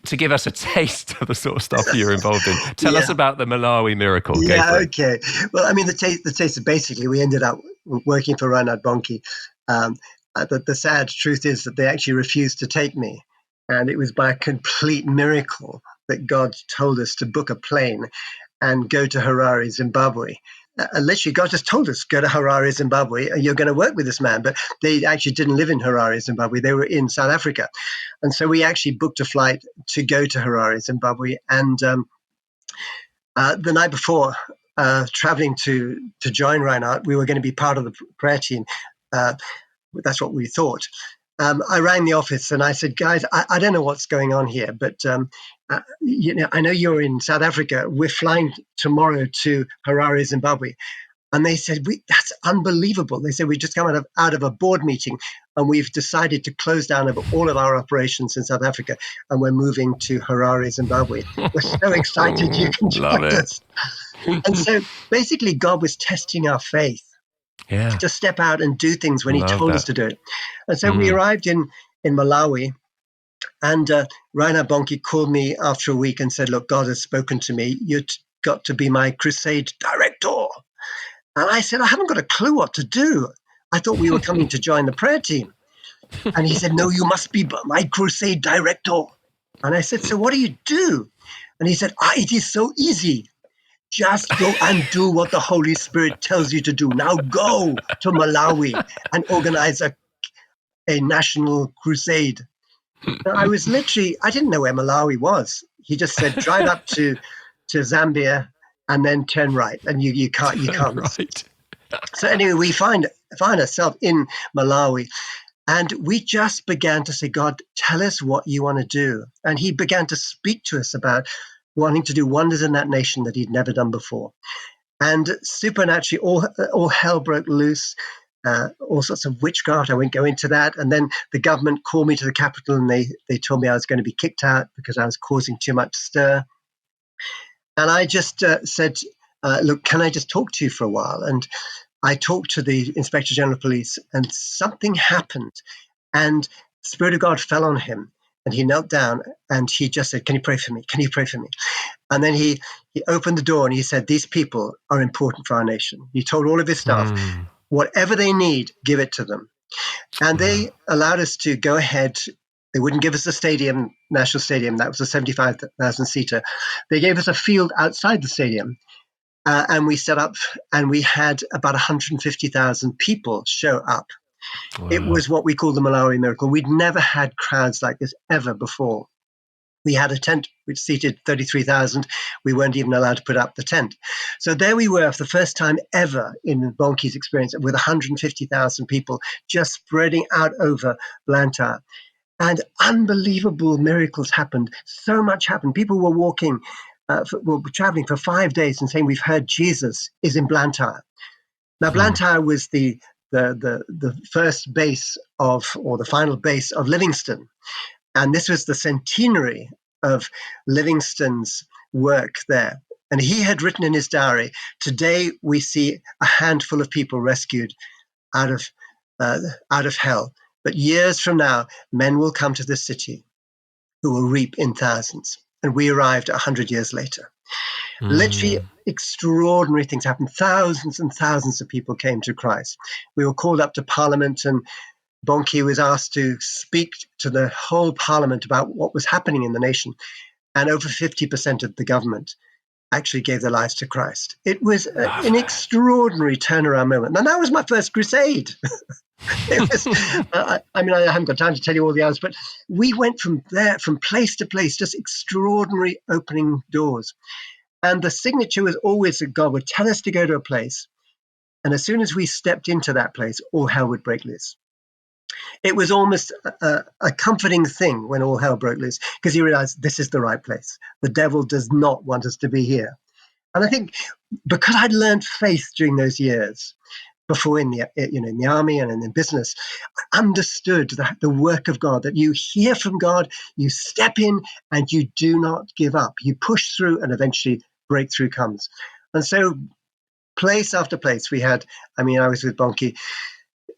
to give us a taste of the sort of stuff you're involved in, tell us about the Malawi miracle. Go Yeah, for it. okay. Well, I mean, the taste is basically we ended up working for Reinhard Bonnke. The sad truth is that they actually refused to take me. And it was by a complete miracle that God told us to book a plane and go to Harare, Zimbabwe. Literally, God just told us, go to Harare, Zimbabwe, and you're going to work with this man. But they actually didn't live in Harare, Zimbabwe. They were in South Africa. And so we actually booked a flight to go to Harare, Zimbabwe. And the night before, traveling to join Reinhard, we were going to be part of the prayer team. That's what we thought. I rang the office and I said, guys, I don't know what's going on here, but I know you're in South Africa. We're flying tomorrow to Harare, Zimbabwe. And they said, that's unbelievable. They said, we just come out of a board meeting and we've decided to close down all of our operations in South Africa and we're moving to Harare, Zimbabwe. We're so excited you can Love join it. us. And so basically God was testing our faith Yeah, to step out and do things when he love told us that. to do it. And so we arrived in Malawi, and Reinhard Bonnke called me after a week and said, look, God has spoken to me. You've got to be my crusade director. And I said, I haven't got a clue what to do. I thought we were coming to join the prayer team. And he said, no, you must be my crusade director. And I said, so what do you do? And he said, it is so easy. Just go and do what the Holy Spirit tells you to do. Now go to Malawi and organize a national crusade. Now, I didn't know where Malawi was. He just said, drive up to Zambia and then turn right. And you can't miss it. Right. So anyway, we find ourselves in Malawi. And we just began to say, God, tell us what you want to do. And he began to speak to us about wanting to do wonders in that nation that he'd never done before. And supernaturally, all hell broke loose, all sorts of witchcraft. I won't go into that. And then the government called me to the capital and they told me I was going to be kicked out because I was causing too much stir. And I just said, look, can I just talk to you for a while? And I talked to the Inspector General of Police and something happened. And the Spirit of God fell on him and he knelt down and he just said, can you pray for me? Can you pray for me? And then he opened the door and he said, these people are important for our nation. He told all of his staff, whatever they need, give it to them. And they allowed us to go ahead. They wouldn't give us a stadium, National Stadium. That was a 75,000 seater. They gave us a field outside the stadium. And we set up and we had about 150,000 people show up. It was what we call the Malawi miracle. We'd never had crowds like this ever before. We had a tent which seated 33,000. We weren't even allowed to put up the tent. So there we were for the first time ever in Bonnke's experience with 150,000 people just spreading out over Blantyre. And unbelievable miracles happened. So much happened. People were walking, were traveling for 5 days and saying, we've heard Jesus is in Blantyre. Now, Blantyre was the first base of, or the final base of Livingstone. And this was the centenary of Livingstone's work there. And he had written in his diary, today we see a handful of people rescued out of hell. But years from now, men will come to this city who will reap in thousands. And we arrived 100 years later. Literally extraordinary things happened. Thousands and thousands of people came to Christ. We were called up to Parliament, and Bonnke was asked to speak to the whole Parliament about what was happening in the nation. And over 50% of the government actually gave their lives to Christ. It was an extraordinary turnaround moment. And that was my first crusade. It was, I haven't got time to tell you all the others, but we went from there, from place to place, just extraordinary opening doors. And the signature was always that God would tell us to go to a place. And as soon as we stepped into that place, all hell would break loose. It was almost a comforting thing when all hell broke loose, because you realized this is the right place. The devil does not want us to be here. And I think because I'd learned faith during those years, before in the army and in business, I understood the work of God, that you hear from God, you step in, and you do not give up. You push through, and eventually breakthrough comes. And so place after place I was with Bonnke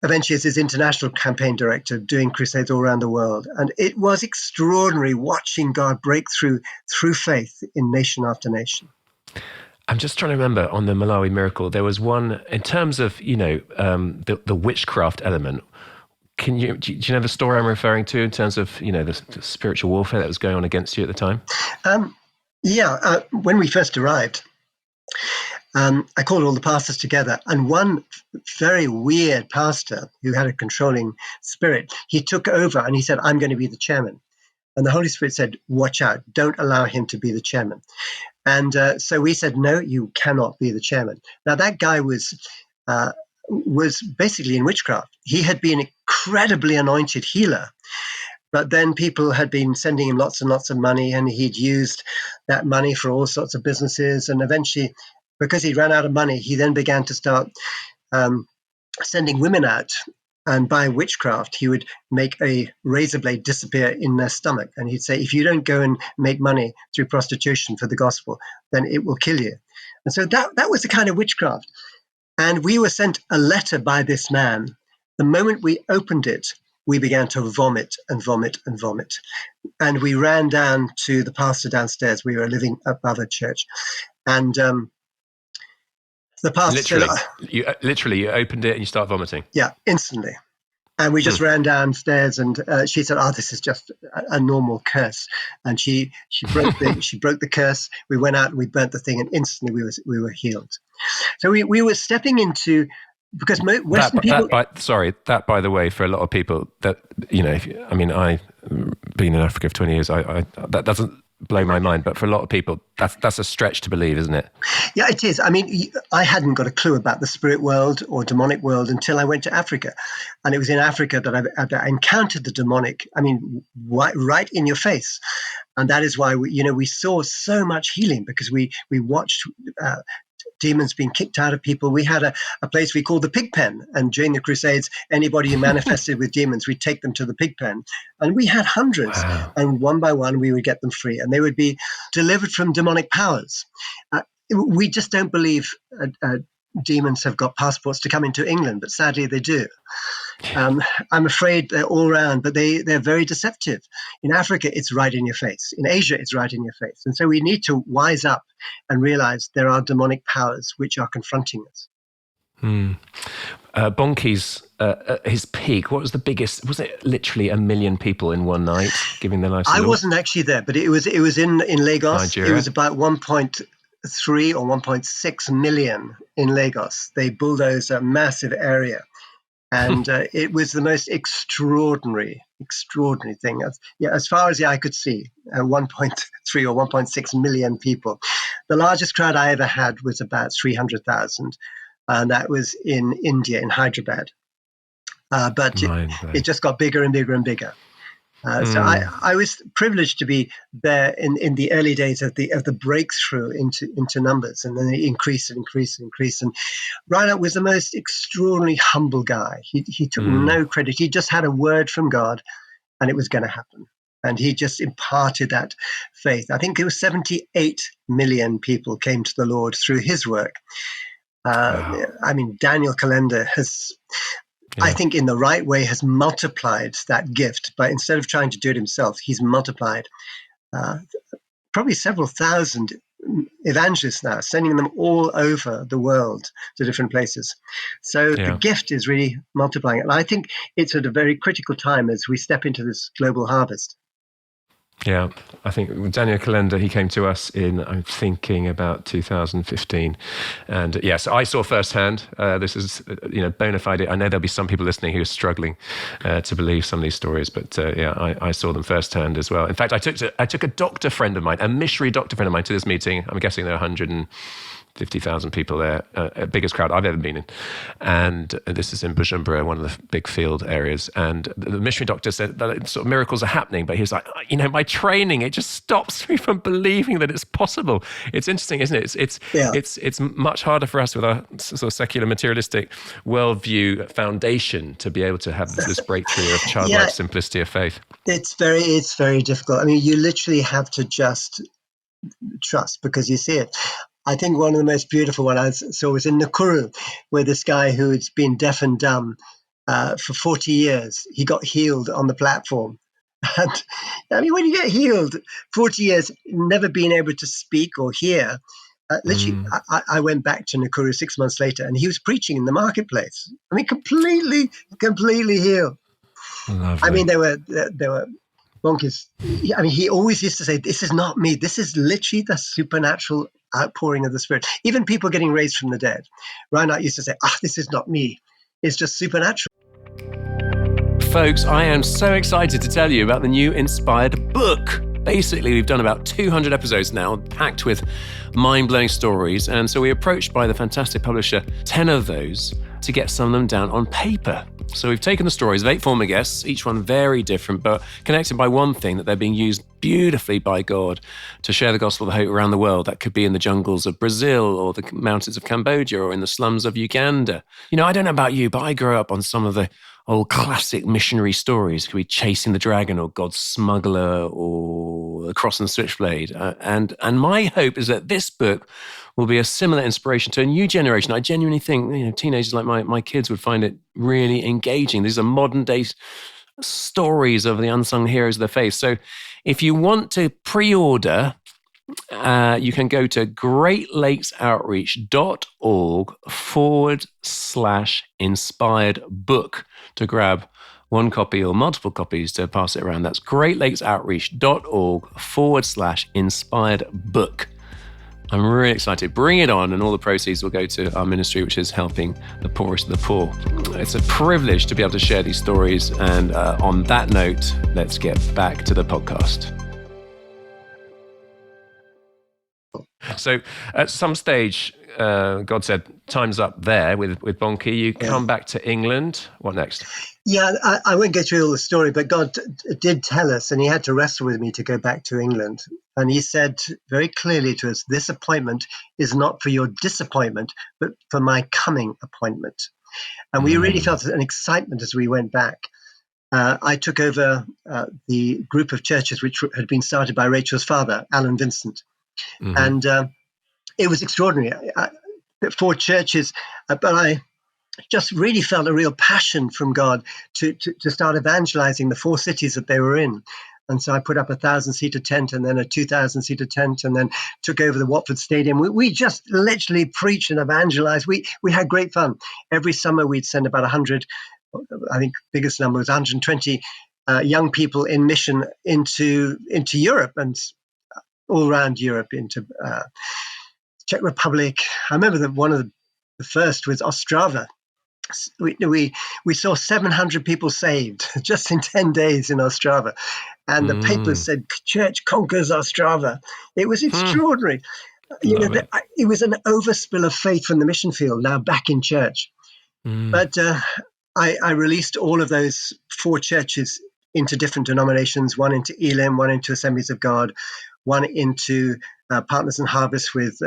eventually as his international campaign director, doing crusades all around the world. And it was extraordinary watching God break through faith in nation after nation. I'm just trying to remember on the Malawi miracle, there was one, in terms of, the witchcraft element. Do you know the story I'm referring to in terms of, the spiritual warfare that was going on against you at the time? When we first arrived, I called all the pastors together, and one very weird pastor who had a controlling spirit, he took over and he said, I'm going to be the chairman. And the Holy Spirit said, watch out, don't allow him to be the chairman. And so we said, no, you cannot be the chairman. Now, that guy was basically in witchcraft. He had been an incredibly anointed healer, but then people had been sending him lots and lots of money, and he'd used that money for all sorts of businesses. And eventually, because he ran out of money, he then began to start sending women out. And by witchcraft, he would make a razor blade disappear in their stomach. And he'd say, if you don't go and make money through prostitution for the gospel, then it will kill you. And so that was the kind of witchcraft. And we were sent a letter by this man. The moment we opened it, we began to vomit and vomit and vomit. And we ran down to the pastor downstairs. We were living above a church. And the pastor literally, you opened it and you start vomiting. Yeah, instantly. And we just ran downstairs, and she said, this is just a normal curse. And she broke the curse. We went out and we burnt the thing, and instantly we were healed. So we were stepping into, because Western people... That, by the way, for a lot of people, that, I've been in Africa for 20 years, that doesn't blow my mind, but for a lot of people, that's a stretch to believe, isn't it? Yeah, it is. I hadn't got a clue about the spirit world or demonic world until I went to Africa. And it was in Africa that I encountered the demonic, right in your face. And that is why we saw so much healing, because we watched demons being kicked out of people. We had a place we called the pig pen. And during the Crusades, anybody who manifested with demons, we'd take them to the pig pen. And we had hundreds. Wow. And one by one, we would get them free. And they would be delivered from demonic powers. We just don't believe demons have got passports to come into England, but sadly they do. I'm afraid they're all around, but they're very deceptive. In Africa, it's right in your face. In Asia, it's right in your face. And so we need to wise up and realize there are demonic powers which are confronting us. Bonnke's, his peak, what was the biggest? Was it literally 1 million people in one night giving their lives to the Lord? I wasn't actually there, but it was in Lagos. Nigeria. It was about 1.3 or 1.6 million in Lagos. They bulldozed a massive area. And it was the most extraordinary extraordinary thing. As far as the eye could see, 1.3 or 1.6 million people. The largest crowd I ever had was about 300,000, and that was in India, in Hyderabad. But it just got bigger and bigger and bigger. So I was privileged to be there in the early days of the breakthrough into numbers, and then it increased and increased and increased. And Reinhard was the most extraordinarily humble guy. He took no credit. He just had a word from God, and it was going to happen. And he just imparted that faith. I think it was 78 million people came to the Lord through his work. Wow. I mean, Daniel Calendar has, I think in the right way, has multiplied that gift. But instead of trying to do it himself, he's multiplied probably several thousand evangelists now, sending them all over the world to different places. So the gift is really multiplying. And I think it's at a very critical time as we step into this global harvest. Yeah, I think with Daniel Calendar, he came to us in, I'm thinking, about 2015. And yes, I saw firsthand, this is, bona fide. I know there'll be some people listening who are struggling to believe some of these stories, but I saw them firsthand as well. In fact, I took a doctor friend of mine, a missionary doctor friend of mine to this meeting. I'm guessing there are 150,000 people there, biggest crowd I've ever been in. And this is in Bujumbura, one of the big field areas. And the missionary doctor said that sort of miracles are happening, but he was like, my training, it just stops me from believing that it's possible. It's interesting, isn't it? It's much harder for us with our sort of secular materialistic worldview foundation to be able to have this breakthrough of childlike simplicity of faith. It's very difficult. I mean, you literally have to just trust because you see it. I think one of the most beautiful ones I saw was in Nakuru, where this guy who had been deaf and dumb for 40 years, he got healed on the platform. And I mean, when you get healed 40 years, never being able to speak or hear, literally, I went back to Nakuru 6 months later, and he was preaching in the marketplace. I mean, completely healed. Lovely. I mean, there were bonkers. I mean, he always used to say, "This is not me. This is literally the supernatural outpouring of the Spirit." Even people getting raised from the dead. Reinhard used to say, "This is not me. It's just supernatural." Folks, I am so excited to tell you about the new Inspired book. Basically, we've done about 200 episodes now, packed with mind-blowing stories. And so we approached by the fantastic publisher 10 of those to get some of them down on paper. So we've taken the stories of 8 former guests, each one very different, but connected by one thing, that they're being used beautifully by God to share the gospel of hope around the world. That could be in the jungles of Brazil or the mountains of Cambodia or in the slums of Uganda. I don't know about you, but I grew up on some of the old classic missionary stories. Could be Chasing the Dragon or God's Smuggler or The Cross and the Switchblade. And my hope is that this book will be a similar inspiration to a new generation. I genuinely think teenagers like my kids would find it really engaging. These are modern day stories of the unsung heroes of the faith. So if you want to pre-order, you can go to greatlakesoutreach.org/inspired book to grab one copy or multiple copies to pass it around. That's greatlakesoutreach.org/inspired book. I'm really excited. Bring it on, and all the proceeds will go to our ministry, which is helping the poorest of the poor. It's a privilege to be able to share these stories. And on that note, let's get back to the podcast. So at some stage, God said, time's up there with Bonnke. You come back to England. What next? Yeah, I won't go through all the story, but God did tell us, and he had to wrestle with me to go back to England. And he said very clearly to us, this appointment is not for your disappointment, but for my coming appointment. And we really felt an excitement as we went back. I took over the group of churches which had been started by Rachel's father, Alan Vincent. And it was extraordinary. 4 churches, but I just really felt a real passion from God to start evangelizing the 4 cities that they were in. And so I put up a 1,000-seater tent and then a 2,000-seater tent and then took over the Watford Stadium. We just literally preached and evangelized. We had great fun. Every summer we'd send about 100, I think biggest number was 120 young people in mission into Europe and all around Europe, into Czech Republic. I remember that one of the first was Ostrava. We saw 700 people saved just in 10 days in Ostrava. And the papers said, church conquers Ostrava. It was extraordinary. Love it. It was an overspill of faith from the mission field, now back in church. But I released all of those 4 churches into different denominations, one into Elim, one into Assemblies of God, one into Partners in Harvest with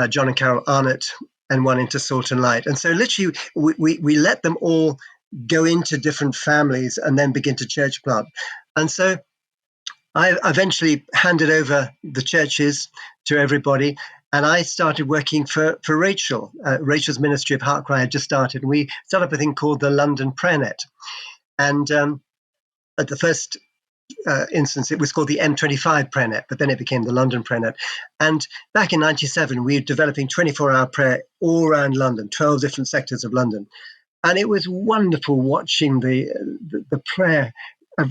John and Carol Arnott, and one into Salt and Light. And so literally we let them all go into different families and then begin to church plant. And so I eventually handed over the churches to everybody, and I started working for Rachel. Rachel's ministry of Heart Cry had just started, and we set up a thing called the London Prayer Net. And at the first instance, it was called the M25 Prayer Net, but then it became the London Prayer Net. And back in 97, we were developing 24-hour prayer all around London, 12 different sectors of London. And it was wonderful watching the prayer of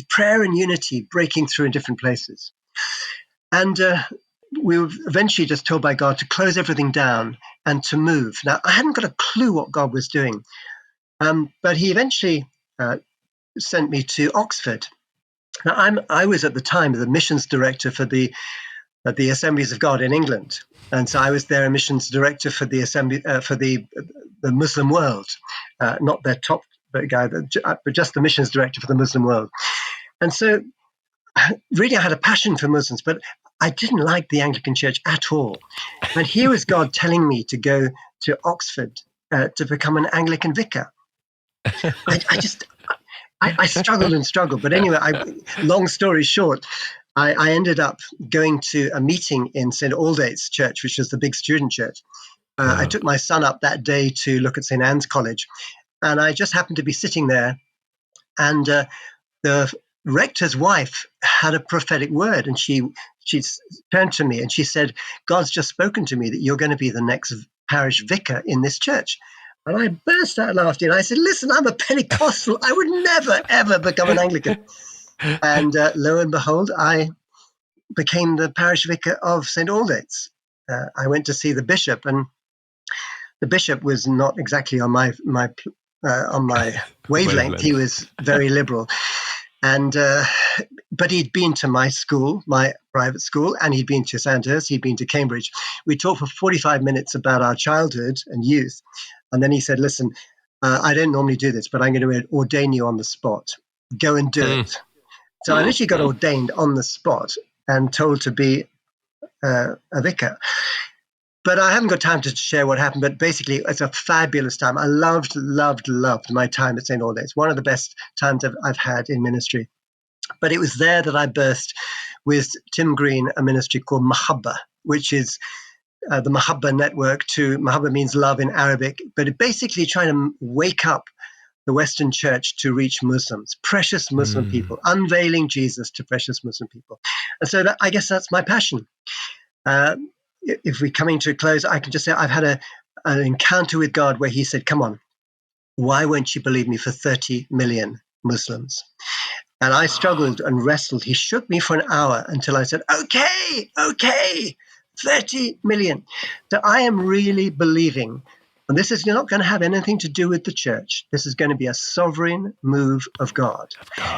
prayer and unity breaking through in different places. And we were eventually just told by God to close everything down and to move. Now, I hadn't got a clue what God was doing, but he eventually sent me to Oxford. Now, I was at the time the missions director for the Assemblies of God in England, and so I was their missions director for the assembly for the Muslim world, not their top guy, but just the missions director for the Muslim world. And so, really, I had a passion for Muslims, but I didn't like the Anglican Church at all. And here was God telling me to go to Oxford to become an Anglican vicar. I struggled and struggled. But anyway, long story short, I ended up going to a meeting in St. Aldate's Church, which was the big student church. I took my son up that day to look at St. Anne's College, and I just happened to be sitting there, and the rector's wife had a prophetic word, and she turned to me and she said, God's just spoken to me that you're going to be the next parish vicar in this church. And I burst out laughing. I said, listen, I'm a Pentecostal. I would never, ever become an Anglican. And lo and behold, I became the parish vicar of St. Aldate's. I went to see the bishop, and the bishop was not exactly on my wavelength. He was very liberal. And but he'd been to my school, my private school, and he'd been to Sandhurst, he'd been to Cambridge. We talked for 45 minutes about our childhood and youth. And then he said, listen, I don't normally do this, but I'm going to ordain you on the spot. Go and do it. So I literally got ordained on the spot and told to be a vicar. But I haven't got time to share what happened, but basically it's a fabulous time. I loved my time at St. Aldate's. One of the best times I've had in ministry. But it was there that I burst with Tim Green, a ministry called Mahabba, which is the Mahabba network. Mahabba means love in Arabic, but it basically trying to wake up the Western church to reach Muslims, precious Muslim people, unveiling Jesus to precious Muslim people. And so I guess that's my passion. If we're coming to a close, I can just say I've had an encounter with God where he said, come on, why won't you believe me for 30 million Muslims? And I struggled and wrestled. He shook me for an hour until I said, okay, 30 million. So I am really believing, and this is not going to have anything to do with the church. This is going to be a sovereign move of God.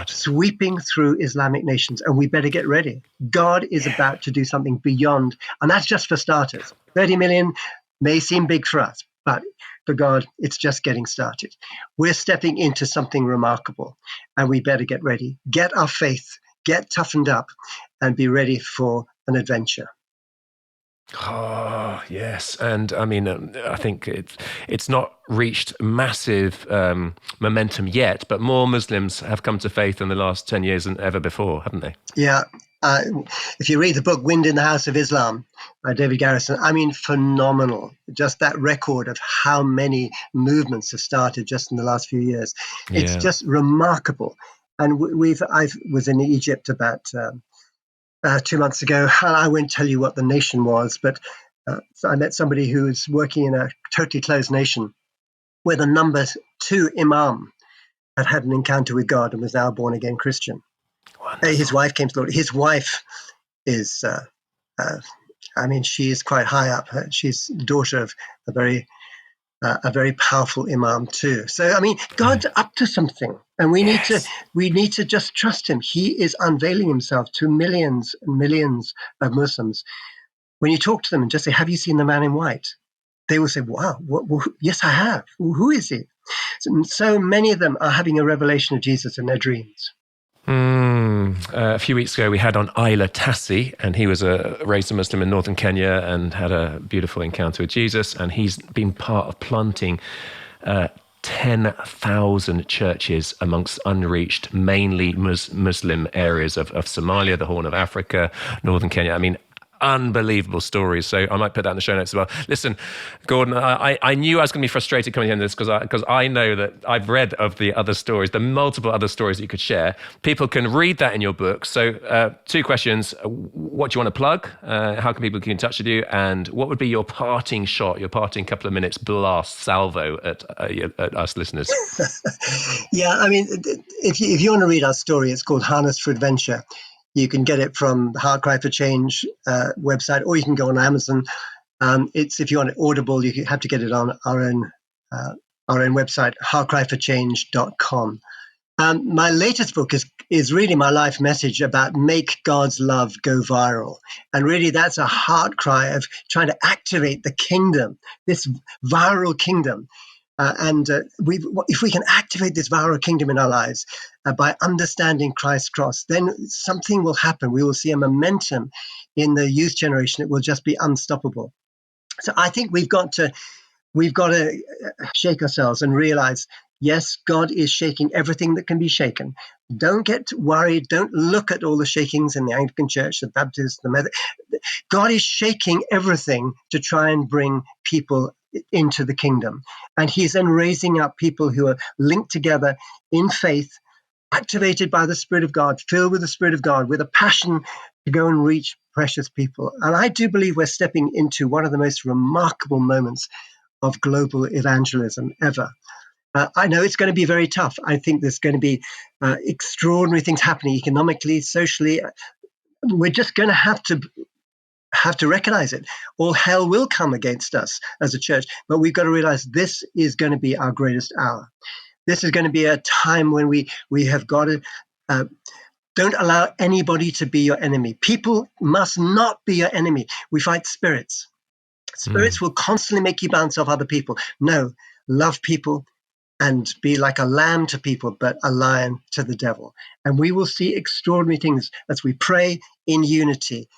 Sweeping through Islamic nations. And we better get ready. God is about to do something beyond, and that's just for starters. 30 million may seem big for us, but for God, it's just getting started. We're stepping into something remarkable, and we better get ready. Get our faith, get toughened up, and be ready for an adventure. Oh, yes. And I mean, I think it's not reached massive momentum yet, but more Muslims have come to faith in the last 10 years than ever before, haven't they? Yeah. If you read the book Wind in the House of Islam by David Garrison, I mean, phenomenal. Just that record of how many movements have started just in the last few years. Yeah. It's just remarkable. And I was in Egypt about 2 months ago, and I won't tell you what the nation was, but so I met somebody who was working in a totally closed nation where the number 2 imam had an encounter with God and was now a born-again Christian. His wife came to the Lord. His wife is, she is quite high up. She's the daughter of a very a very powerful imam too. So, I mean, God's up to something, and we need to just trust him. He is unveiling himself to millions and millions of Muslims. When you talk to them and just say, "Have you seen the man in white?" They will say, "Wow, yes, I have. Who is he?" So many of them are having a revelation of Jesus in their dreams. A few weeks ago, we had on Isla Tassi, and he was raised a Muslim in northern Kenya and had a beautiful encounter with Jesus. And he's been part of planting 10,000 churches amongst unreached, mainly Muslim areas of Somalia, the Horn of Africa, northern Kenya. I mean, unbelievable stories. So I might put that in the show notes as well. Listen, Gordon, I knew I was going to be frustrated coming into this because I know that I've read of the other stories, the multiple other stories that you could share. People can read that in your book. So 2 questions. What do you want to plug? How can people get in touch with you? And what would be your parting shot, your parting couple of minutes blast salvo at us listeners? Yeah, I mean, if you want to read our story, it's called Harness for Adventure. You can get it from the Heart Cry for Change website, or you can go on Amazon. If you want it Audible, you have to get it on our own website, heartcryforchange.com. My latest book is really my life message about make God's love go viral. And really that's a heart cry of trying to activate the kingdom, this viral kingdom. If we can activate this viral kingdom in our lives by understanding Christ's cross, then something will happen. We will see a momentum in the youth generation. It will just be unstoppable. So I think we've got to shake ourselves and realize, yes, God is shaking everything that can be shaken. Don't get worried. Don't look at all the shakings in the Anglican Church, the Baptist, the Methodist. God is shaking everything to try and bring people into the kingdom. And he's then raising up people who are linked together in faith, activated by the Spirit of God, filled with the Spirit of God, with a passion to go and reach precious people. And I do believe we're stepping into one of the most remarkable moments of global evangelism ever. I know it's going to be very tough. I think there's going to be extraordinary things happening economically, socially. We're just going to have to recognize it. All hell will come against us as a church, but we've got to realize this is going to be our greatest hour. This is going to be a time when we have got to don't allow anybody to be your enemy. People must not be your enemy. We fight spirits. Spirits will constantly make you bounce off other people. No, love people and be like a lamb to people, but a lion to the devil. And we will see extraordinary things as we pray in unity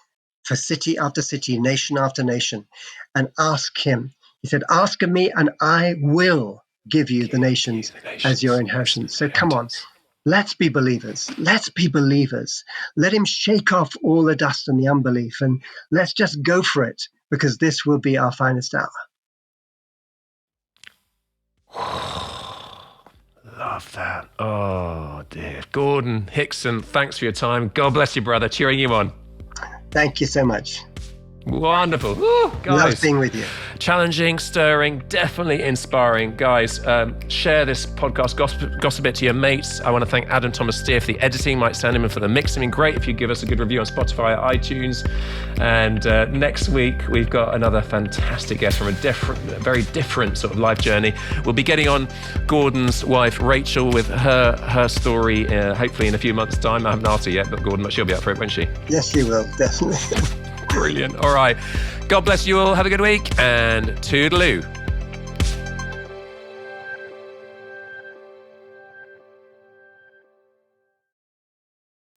for city after city, nation after nation, and ask him. He said, ask of me and I will give you the nations as your inheritance. So come on, let's be believers. Let's be believers. Let him shake off all the dust and the unbelief, and let's just go for it, because this will be our finest hour. Love that. Oh, dear. Gordon Hickson, thanks for your time. God bless you, brother. Cheering you on. Thank you so much. Wonderful. Woo, guys. Love being with you. Challenging, stirring, definitely inspiring. Guys, share this podcast, gossip it to your mates. I want to thank Adam Thomas Steer for the editing, Mike Sandeman for the mixing. I mean, great if you give us a good review on Spotify or iTunes. And next week, we've got another fantastic guest from a very different sort of life journey. We'll be getting on Gordon's wife, Rachel, with her story, hopefully in a few months' time. I haven't asked her yet, but Gordon, she'll be up for it, won't she? Yes, she will, definitely. Brilliant. All right. God bless you all. Have a good week and toodaloo.